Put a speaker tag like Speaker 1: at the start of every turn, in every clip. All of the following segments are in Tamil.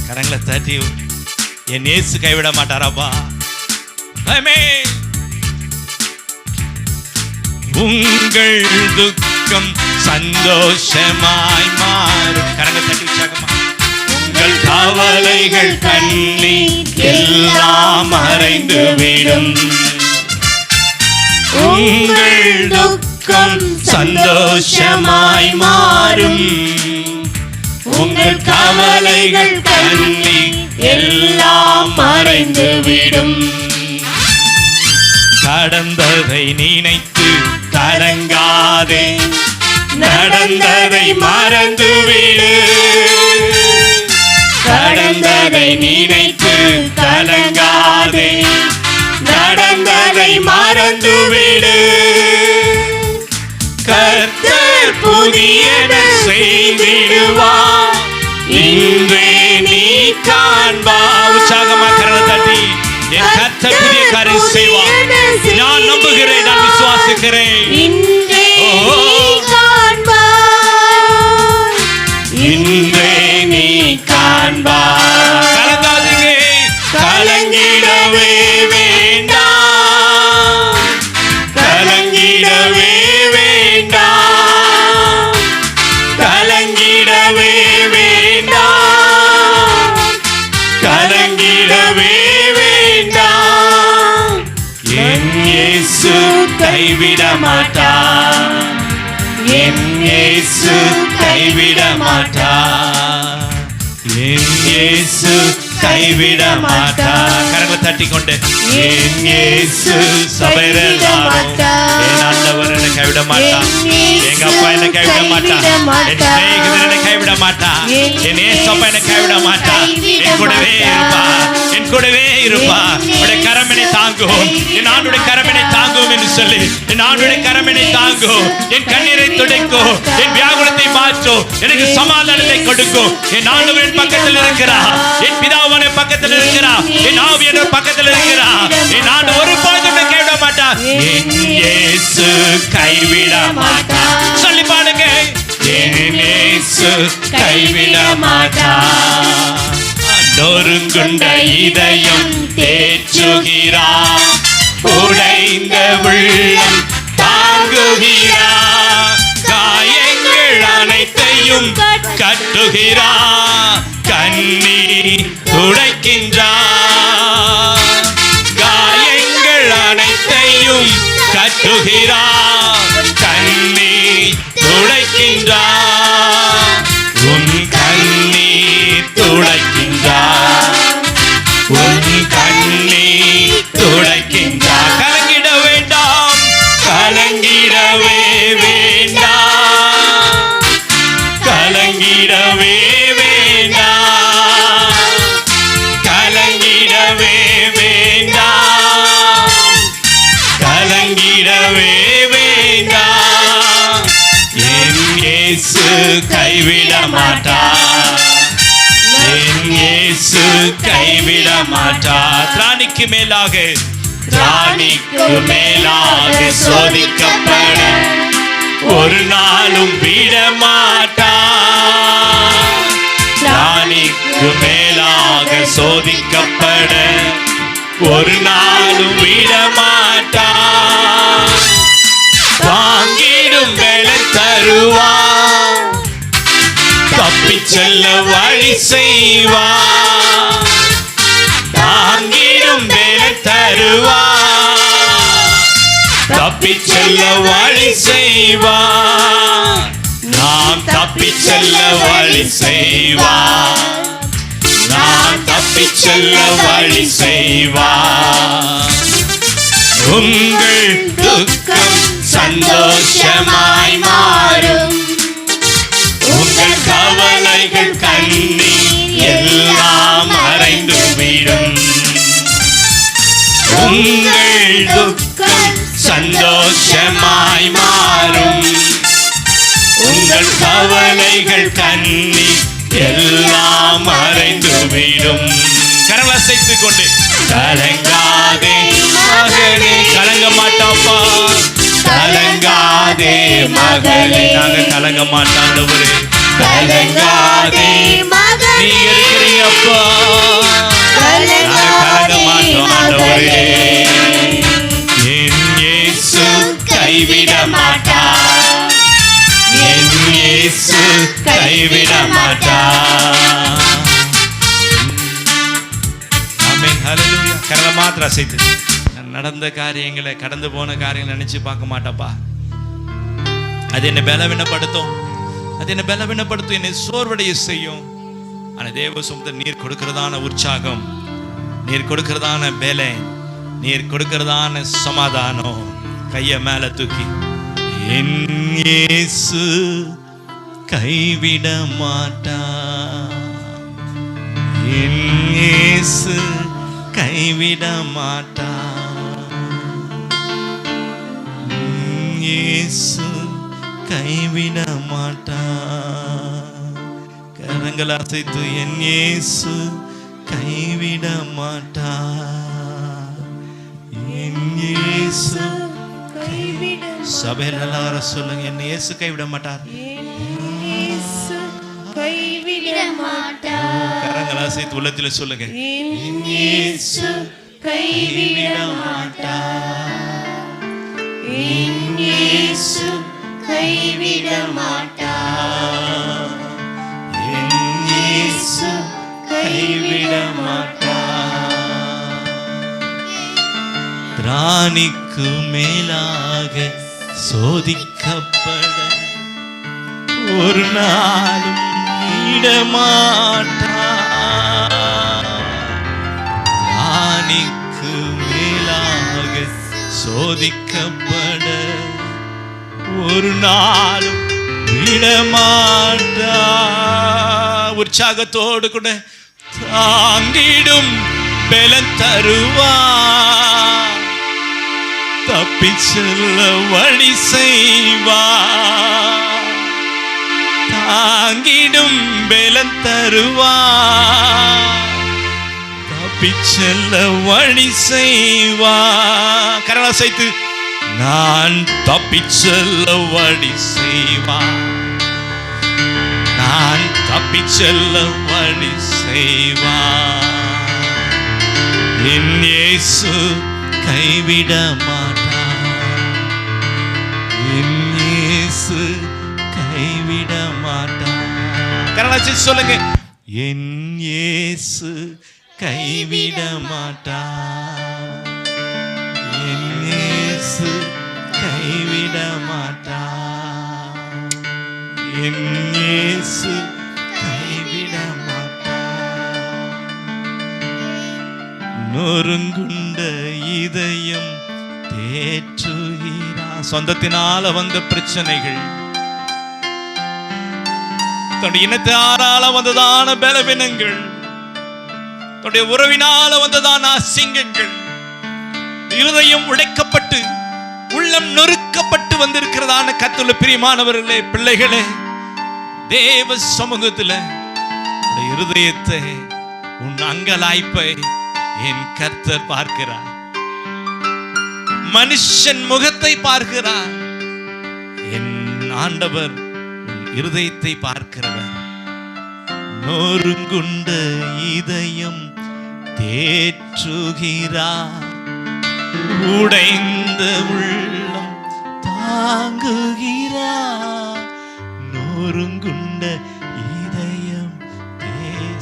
Speaker 1: கரங்களை தட்டி, என் இயேசு கைவிட மாட்டாராப்பா. ஆமென். உங்கள் துக்கம் சந்தோஷமாய் மாறும். கரங்களை தட்டி உற்சாகமா. உங்கள் கவலைகள் கண்ணீர் எல்லாம் மறைந்து விடும். உங்கள் துக்கம் சந்தோஷமாய் மாறும். உங்கள் கவலைகள் கண்ணீர் எல்லாம் மறைந்து விடும். கடந்ததை நினைத்து கலங்காதே, நடந்ததை மறந்துவிடு. கடந்ததை நினைத்து கலங்காதே, நடந்ததை மறந்துவிடு. கர்த்தர் புதியன செய்திடுவார், இன்றே நீ காண்பா. உற்சாகமா கரங்களை தட்டி, என் கர்த்தர் புதிய காரியம் செய்வார். நான் நம்புகிறேன், நான் விசுவாசிக்கிறேன். இன்றே நீ காண்பாய். கலங்காதீங்க, கலங்கிடவே வேண்டாம், கலங்கிடவே வேண்டாம், கலங்கிடவே வேண்டாம், கலங்கிடவே வேண்டாம். என் இயேசு கைவிட மாட்டார், என் இயேசு கைவிட மாட்டார், என் இயேசு கைவிட மாட்டார். கரங்களை தட்டிக்கொண்டு, என் இயேசு சபையில எல்லாரும், என் ஆண்டவர் என்னை கைவிட மாட்டார், எங்க அப்பா என்னை கைவிட மாட்டார், என் சிநேகிதர் என்னை கைவிட மாட்டார், என் ஏசப்பா என்னை கைவிட மாட்டார். என் கூடவே இருப்பா, என் கூடவே இருப்பா. உடைய கரமனை தாங்கும், என் ஆண்டுடைய கரமனை தாங்கும் என்று சொல்லி, என் ஆண்டுடைய கரமனை தாங்கும், என் கண்ணீரை துடைக்கும், என் வியாகுலத்தை மாற்றும், எனக்கு சமாதானத்தை கொடுக்கும். என் ஆண்டவரின் பக்கத்தில் இருக்கிறார், என் பிதாவான பக்கத்தில் இருக்கிறார், என் ஆவியானவர் பக்கத்தில் இருக்கிறார். என் ஆண்டு ஒரு பொழுதும் கைவிட மாட்டார், என் இயேசு கைவிட மாட்டார். சொல்லி பாடுங்க, என் இயேசு கைவிட மாட்டார். நொறுங்குண்ட இதயம் தேற்றுகிறார், உடைந்த உள்ளம் தாங்குகிறார், காயங்கள் அனைத்தையும் கட்டுகிறார், கண்ணீர் துடைக்கின்றார், காயங்கள் அனைத்தையும் கட்டுகிறார், கண்ணீர் துடைக்கின்றார், உன் கண்ணீர் துடைக்கின்றார், உன் கண்ணீர் துடைக்கின்றார். கலங்கிட வேண்டாம், கலங்கிடவே வேண்டாம், கலங்கிடவே வேண்டாம், கலங்கிடவே வேண்டாம், கலங்கிடவே வேண்டாம். என் இயேசு கைவிட மாட்டார், என் இயேசு கைவிட மாட்டார். திராணிக்கு மேலாக, திராணிக்கு மேலாக சோதிக்கப்பட ஒரு நாளும் விட மாட்டார். திராணிக்கு மேலாக சோதிக்கப்பட ஒரு நாளும் விட மாட்டார். தாங்கிடும் வேலை தருவார், தப்பிச் செல்ல வழி செய்வார். தாங்கிடும் வேலை தருவார், தப்பிச் செல்ல வழி செய்வார். நாம் தப்பிச் செல்ல வழி செய்வார், நாம் தப்பிச் செல்ல வழி செய்வார். உங்கள் துக்கம் சந்தோஷமாய் மாறும், உங்கள் கவலைகள் கண்ணீர் எல்லாம் மறைந்து விடும். உங்கள் துக்கம் சந்தோஷமாய் மாறும், உங்கள் கவலைகள் கண்ணீர் எல்லாம் மறைந்து விடும். கரங்களை அசைத்துக் கொண்டு, கலங்காதே மகனே, கலங்க மாட்டாப்பா, கலங்காதே கலங்காதே மகளே. நாங்க கலங்க மாட்டாண்டவரே, கலங்காதே மகளே. நீ இருக்கிறீங்கப்பா, நாங்க கலங்க மாட்டோம் ஆண்டவரே. என் இயேசு கைவிட மாட்டார், என் இயேசு கைவிட மாட்டார். ஆமென், ஹல்லேலூயா. கரங்களை மாத்திரம் அசைத்து நடந்த காரியங்களை, கடந்து போன காரியங்களை நினைச்சு பார்க்க மாட்டப்பா. அது என்ன பலவீனப்படுத்தும், அது என்ன பலவீனப்படுத்தும், என்னை சோர்வடைய செய்யும். ஆனா தேவ சமூகத்தில் நீர் கொடுக்கிறதான உற்சாகம், நீர் கொடுக்கிறதான வேலை, நீர் கொடுக்கிறதான சமாதானம், கைய மேல தூக்கி என் இயேசு கைவிட மாட்டார், என் இயேசு கைவிட மாட்டார், இயேசு கைவிட மாட்டார். கரங்கள் அசைத்து என் இயேசு கைவிட மாட்டார், என் இயேசு கைவிட. சபையில் எல்லாரும் சொல்லுங்க, என் இயேசு கைவிட மாட்டார், கைவிட மாட்டார். கரங்கள் அசைத்து உள்ளத்தில் சொல்லுங்க, என் இயேசு கைவிட மாட்டார், என் இயேசு கைவிட மாட்டார், என் இயேசு கைவிட மாட்டார். திராணிக்கு மேலாக சோதிக்கப்பட ஒரு நாளும் விடமாட்டார், திராணிக்கு மேலாக சோதிக்கப்பட ஒரு நாளும் விடமாட்டார். உற்சாகத்தோடு கூட தாங்கிடும் பலன் தருவார், தப்பி செல்ல வழி செய்வார், தாங்கிடும் பலன் தருவார், தப்பி செல்ல வழி செய்வார். கரங்களை அசைத்து நான் தப்பி செல்ல வழி செய்வார், நான் தப்பி செல்ல வழி செய்வார், என் இயேசு கைவிட மாட்டார், என் இயேசு கைவிட மாட்டார். கரங்களை சொல்லுங்க, என் இயேசு கைவிட மாட்டார், என் இயேசு கைவிட மாட்டார், என் இயேசு கைவிட மாட்டார். நொறுங்குண்ட இதயம் தேற்றுகிறார். சொந்தத்தினால வந்த பிரச்சனைகள், தன்னுடைய இனத்தாரால வந்ததான பலவீனங்கள், தன்னுடைய உறவினால வந்ததான அசிங்கங்கள், இருதயம் உடைக்கப்பட்டு உள்ளம் நொறுக்கப்பட்டு வந்திருக்கிறதான கர்த்தருடைய பிரியமானவர்களே, பிள்ளைகளே, தேவ சமூகத்தில் இருதயத்தை, உன் அங்கலாய்ப்பை என் கர்த்தர் பார்க்கிறார். மனுஷன் முகத்தை பார்க்கிறார், என் ஆண்டவர் உன் இருதயத்தை பார்க்கிறவர். நொறுங்குண்ட இதயம் தேற்றுகிறார், உடைந்த உள்ளம் தாங்குகிறார். நொறுங்குண்ட இதயம்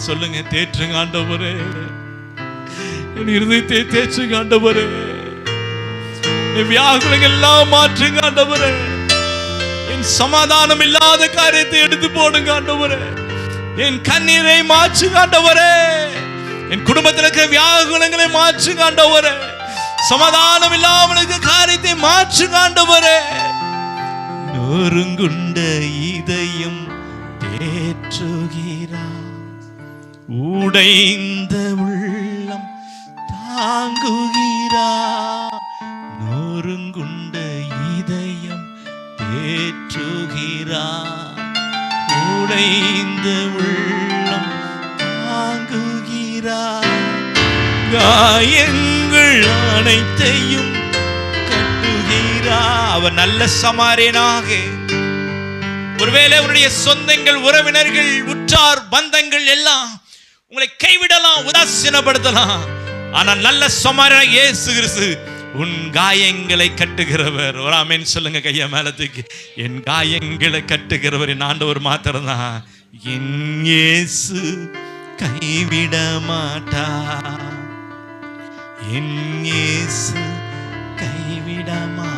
Speaker 1: சொல்லுங்க, தேற்றுங்க ஆண்டவரே, என் இருதயத்தை தேற்றுங்க ஆண்டவரே, என் வியாகுலங்கள் எல்லாம் மாற்றுங்க ஆண்டவரே, என் சமாதானம் இல்லாத காரியத்தை எடுத்து போடுங்க ஆண்டவரே, என் கண்ணீரை மாற்றுங்க ஆண்டவரே, என் குடும்பத்தில் இருக்கிற வியாகுலங்களை மாற்றுங்க ஆண்டவரே, சமாதானம் இல்லாமல் இருக்கிற காரியத்தை மாற்றுங்க ஆண்டவரே. நொறுங்குண்ட இதயம் தேற்றுகிறார், உடைந்த உள்ளம் தாங்குகிறார். நொறுங்குண்ட இதயம் தேற்றுகிறார், உடைந்த உள்ளம் தாங்குகிறார். காயங்கள் அனைத்தையும் கட்டுகிறார், அவர் நல்ல சமாரியனாக. ஒருவேளை உன்னுடைய சொந்தங்கள், உறவினர்கள், உற்றார் பந்தங்கள் எல்லாம் உங்களை கைவிடலாம், உதாசீனப்படுத்தலாம். ஆனால் நல்ல சமாரியனாக இயேசு கிறிஸ்து உன் காயங்களை கட்டுகிறவர். ஒரு ஆமென் சொல்லுங்க கையை மேல தூக்கி. என் காயங்களை கட்டுகிறவர் என் ஆண்டவர் மாத்திரம்தான். என் இயேசு கைவிட மாட்டார், என் இயேசு கைவிட மாட்டார்.